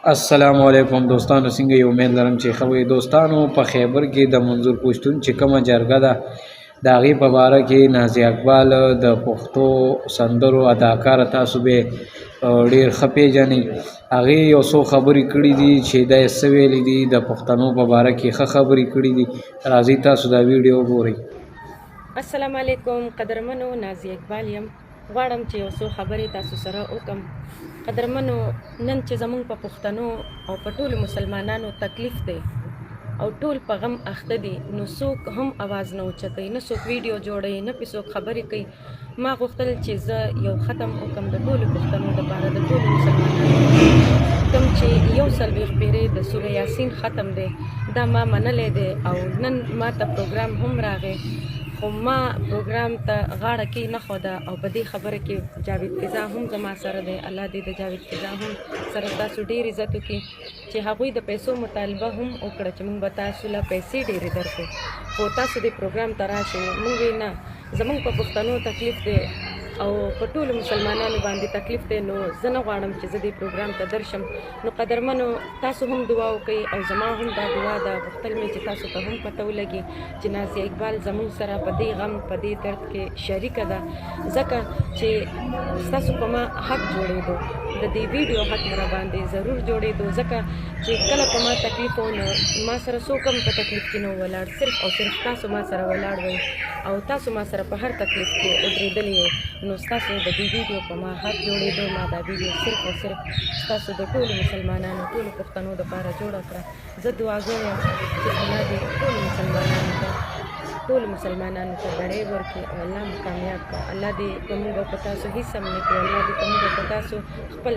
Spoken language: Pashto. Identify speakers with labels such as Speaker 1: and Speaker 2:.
Speaker 1: السلام علیکم دوستانو، څنګه یو امید لرم چې ښه وئ. دوستانو، په خیبر کې د منظور پښتون چې کومه جرګه ده د هغې په باره کې نازي اقبال د پښتو سندرو اداکاره، تاسو به ډېر ښه پېژنئ. هغې یو څو خبرې کړي دي چې دا یې څه ویلي دي د پښتنو په باره کې ښه خبرې کړي دي. راځئ تاسو دا ویډیو وګورئ.
Speaker 2: السلام علیکم قدرمنو، نازي اقبال یم. غواړم چې یو څو خبرې تاسو سره وکم. قدرمنو، نن چې زمونږ په پښتنو او په ټولو مسلمانانو تکلیف دی او ټول په غم اخته دي، نو څوک هم اواز نه اوچتوي، نه څوک ویډیو جوړوي، نه پې څوک خبرې کوي. ما غوښتل چې زه یو ختم وکم د ټولو پښتنو دپاره، د ټولو مسلمانانو کوم چې 41 پیرې د سوره یاسین ختم دی، دا ما منلی دی او نن ما ته پروګرام هم راغی، خو ما پروګرام ته غاړه کې نه ښوده او په دې خبره کې جاوید فضا هم زما سره دی. الله دې د جاوید فضا هم سره تاسو ډېر عزت وکړي چې هغوی د پیسو مطالبه هم وکړه چې موږ به تاسو له پیسې ډېرې درکړو، خو تاسو دې پروګرام ته راشئ. موږ وی نه، زموږ په پښتنو تکلیف دی او په ټولو مسلمانانو باندې تکلیف دی، نو زه نه غواړم چې زه دې پروګرام ته درشم. نو قدرمنو، تاسو هم دعا وکئ او زما هم دا دعا ده، غوښتل مې چې تاسو ته هم پته ولګي چې نازي اقبال زموږ سره په دې غم په دې درد کې شریکه ده، ځکه چې ستاسو په ما حق جوړېدو، د دې ویډیو حق مې راباندې ضرور جوړېدو، ځکه چې کله په ما تکلیف و نو ما سره څوک هم په تکلیف کې نه ولاړ، صرف او صرف تاسو ما سره ولاړ وئ او تاسو ما سره په هر تکلیف کې ودرېدلي یئ. نو ستاسو د دې ویډیو په ما حق جوړېدو، ما دا ویډیو صرف او صرف ستاسو د ټولو مسلمانانو، ټولو پښتنو دپاره جوړه کړه. زه دعاګر یم چې الله دې ټولو مسلمانانو ته بړۍ ورکړي او الله مو کامیاب کړه. الله دې په موږ او په تاسو هېڅ هم نه کړي. الله دې په موږ او په تاسو خپل